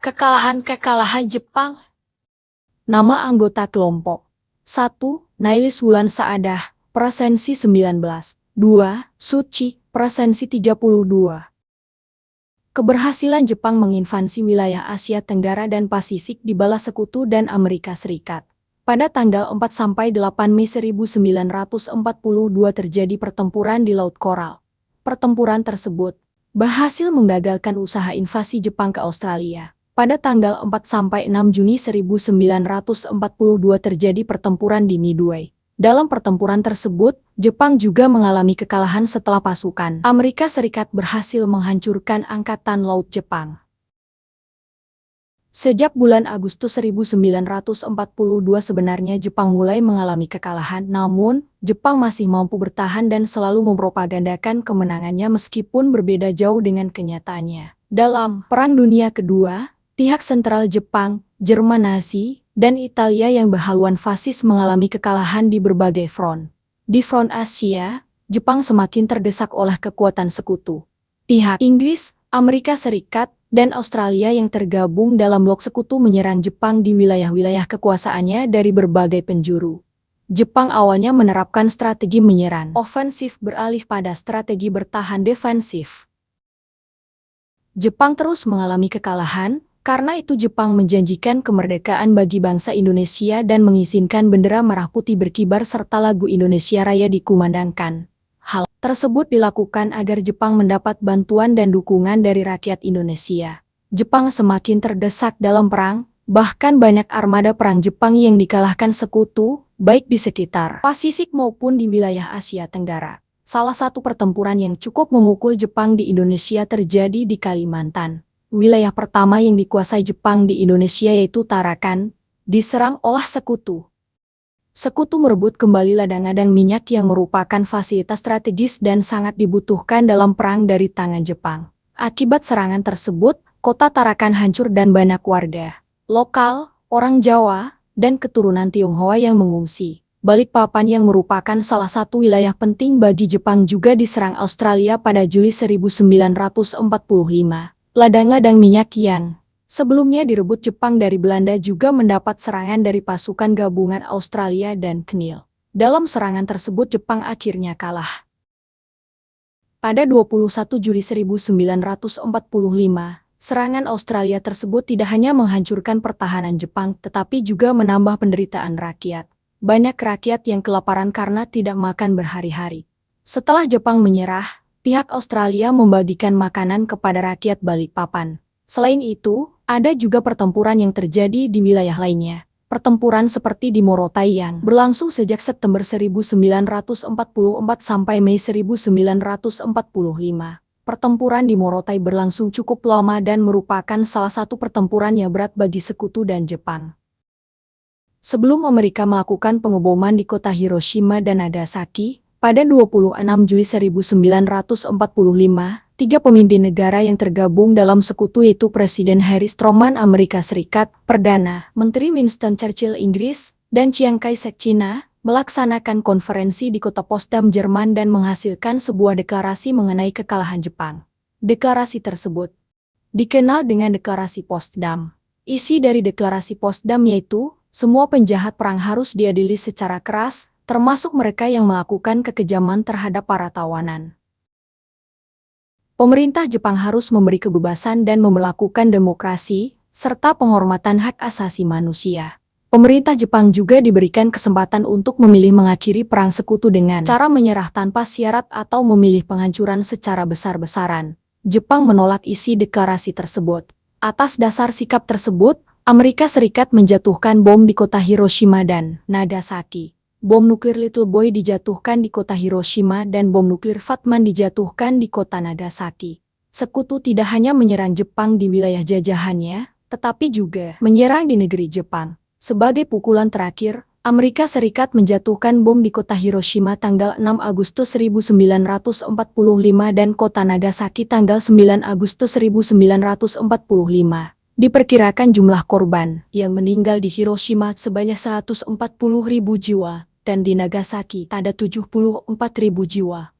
Kekalahan Jepang. Nama anggota kelompok 1. Nailis Wulan Saadah, presensi 19. 2. Suci, presensi 32. Keberhasilan Jepang menginvasi wilayah Asia Tenggara dan Pasifik dibalas Sekutu dan Amerika Serikat. Pada tanggal 4–8 Mei 1942 terjadi pertempuran di Laut Coral. Pertempuran tersebut berhasil menggagalkan usaha invasi Jepang ke Australia. Pada tanggal 4–6 Juni 1942 terjadi pertempuran di Midway. Dalam pertempuran tersebut, Jepang juga mengalami kekalahan setelah pasukan Amerika Serikat berhasil menghancurkan Angkatan Laut Jepang. Sejak bulan Agustus 1942 sebenarnya Jepang mulai mengalami kekalahan, namun Jepang masih mampu bertahan dan selalu mempropagandakan kemenangannya meskipun berbeda jauh dengan kenyataannya. Dalam Perang Dunia Kedua, pihak sentral Jepang, Jerman Nazi, dan Italia yang berhaluan fasis mengalami kekalahan di berbagai front. Di front Asia, Jepang semakin terdesak oleh kekuatan sekutu. Pihak Inggris, Amerika Serikat, dan Australia yang tergabung dalam blok sekutu menyerang Jepang di wilayah-wilayah kekuasaannya dari berbagai penjuru. Jepang awalnya menerapkan strategi menyerang ofensif beralih pada strategi bertahan defensif. Jepang terus mengalami kekalahan, karena itu Jepang menjanjikan kemerdekaan bagi bangsa Indonesia dan mengizinkan bendera merah putih berkibar serta lagu Indonesia Raya dikumandangkan. Hal tersebut dilakukan agar Jepang mendapat bantuan dan dukungan dari rakyat Indonesia. Jepang semakin terdesak dalam perang, bahkan banyak armada perang Jepang yang dikalahkan sekutu, baik di sekitar Pasifik maupun di wilayah Asia Tenggara. Salah satu pertempuran yang cukup memukul Jepang di Indonesia terjadi di Kalimantan. Wilayah pertama yang dikuasai Jepang di Indonesia yaitu Tarakan, diserang oleh sekutu. Sekutu merebut kembali ladang-ladang minyak yang merupakan fasilitas strategis dan sangat dibutuhkan dalam perang dari tangan Jepang. Akibat serangan tersebut, kota Tarakan hancur dan banyak warga lokal, orang Jawa, dan keturunan Tionghoa yang mengungsi. Balikpapan yang merupakan salah satu wilayah penting bagi Jepang juga diserang Australia pada Juli 1945. Ladang-ladang minyak yang sebelumnya direbut Jepang dari Belanda juga mendapat serangan dari pasukan gabungan Australia dan KNIL. Dalam serangan tersebut Jepang akhirnya kalah. Pada 21 Juli 1945, serangan Australia tersebut tidak hanya menghancurkan pertahanan Jepang tetapi juga menambah penderitaan rakyat. Banyak rakyat yang kelaparan karena tidak makan berhari-hari. Setelah Jepang menyerah, pihak Australia membagikan makanan kepada rakyat Balikpapan. Selain itu, ada juga pertempuran yang terjadi di wilayah lainnya. Pertempuran seperti di Morotai yang berlangsung sejak September 1944 sampai Mei 1945. Pertempuran di Morotai berlangsung cukup lama dan merupakan salah satu pertempuran yang berat bagi Sekutu dan Jepang. Sebelum Amerika melakukan pengeboman di kota Hiroshima dan Nagasaki, pada 26 Juli 1945, tiga pemimpin negara yang tergabung dalam sekutu yaitu Presiden Harry Truman Amerika Serikat, Perdana Menteri Winston Churchill Inggris, dan Chiang Kai-shek Cina, melaksanakan konferensi di kota Potsdam Jerman dan menghasilkan sebuah deklarasi mengenai kekalahan Jepang. Deklarasi tersebut dikenal dengan Deklarasi Potsdam. Isi dari Deklarasi Potsdam yaitu, semua penjahat perang harus diadili secara keras, termasuk mereka yang melakukan kekejaman terhadap para tawanan. Pemerintah Jepang harus memberi kebebasan dan melakukan demokrasi, serta penghormatan hak asasi manusia. Pemerintah Jepang juga diberikan kesempatan untuk memilih mengakhiri perang sekutu dengan cara menyerah tanpa syarat atau memilih penghancuran secara besar-besaran. Jepang menolak isi deklarasi tersebut. Atas dasar sikap tersebut, Amerika Serikat menjatuhkan bom di kota Hiroshima dan Nagasaki. Bom nuklir Little Boy dijatuhkan di kota Hiroshima dan bom nuklir Fatman dijatuhkan di kota Nagasaki. Sekutu tidak hanya menyerang Jepang di wilayah jajahannya, tetapi juga menyerang di negeri Jepang. Sebagai pukulan terakhir, Amerika Serikat menjatuhkan bom di kota Hiroshima tanggal 6 Agustus 1945 dan kota Nagasaki tanggal 9 Agustus 1945. Diperkirakan jumlah korban yang meninggal di Hiroshima sebanyak 140.000 jiwa, dan di Nagasaki ada 74.000 jiwa.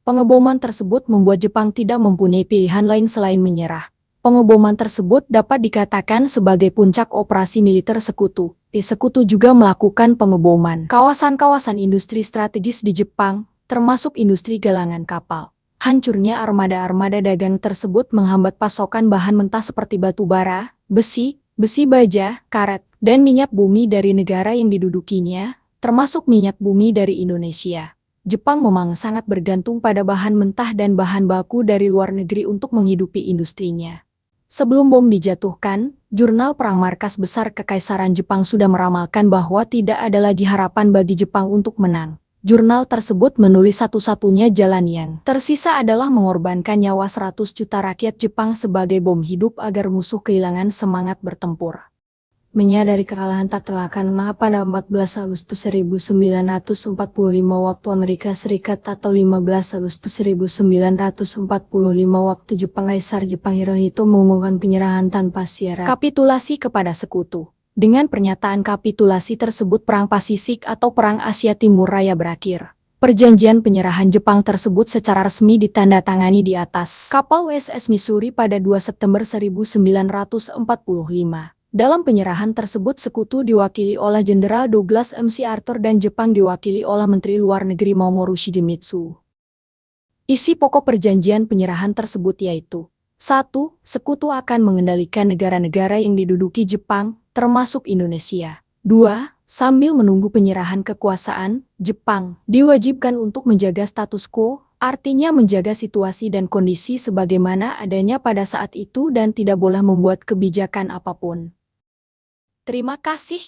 Pengeboman tersebut membuat Jepang tidak mempunyai pilihan lain selain menyerah. Pengeboman tersebut dapat dikatakan sebagai puncak operasi militer sekutu. Sekutu juga melakukan pengeboman kawasan-kawasan industri strategis di Jepang, termasuk industri galangan kapal. Hancurnya armada-armada dagang tersebut menghambat pasokan bahan mentah seperti batu bara, besi, besi baja, karet, dan minyak bumi dari negara yang didudukinya, termasuk minyak bumi dari Indonesia. Jepang memang sangat bergantung pada bahan mentah dan bahan baku dari luar negeri untuk menghidupi industrinya. Sebelum bom dijatuhkan, jurnal perang markas besar Kekaisaran Jepang sudah meramalkan bahwa tidak ada lagi harapan bagi Jepang untuk menang. Jurnal tersebut menulis satu-satunya jalan yang tersisa adalah mengorbankan nyawa 100 juta rakyat Jepang sebagai bom hidup agar musuh kehilangan semangat bertempur. Menyadari kekalahan tak terkalahkan pada 14 Agustus 1945 waktu Amerika Serikat atau 15 Agustus 1945 waktu Jepang, Kaisar Jepang Hirohito mengumumkan penyerahan tanpa syarat kapitulasi kepada sekutu. Dengan pernyataan kapitulasi tersebut Perang Pasifik atau Perang Asia Timur Raya berakhir. Perjanjian penyerahan Jepang tersebut secara resmi ditandatangani di atas kapal USS Missouri pada 2 September 1945. Dalam penyerahan tersebut sekutu diwakili oleh Jenderal Douglas MacArthur dan Jepang diwakili oleh Menteri Luar Negeri Mamoru Shigemitsu. Isi pokok perjanjian penyerahan tersebut yaitu 1. Sekutu akan mengendalikan negara-negara yang diduduki Jepang, termasuk Indonesia. 2. Sambil menunggu penyerahan kekuasaan, Jepang diwajibkan untuk menjaga status quo, artinya menjaga situasi dan kondisi sebagaimana adanya pada saat itu dan tidak boleh membuat kebijakan apapun. Terima kasih.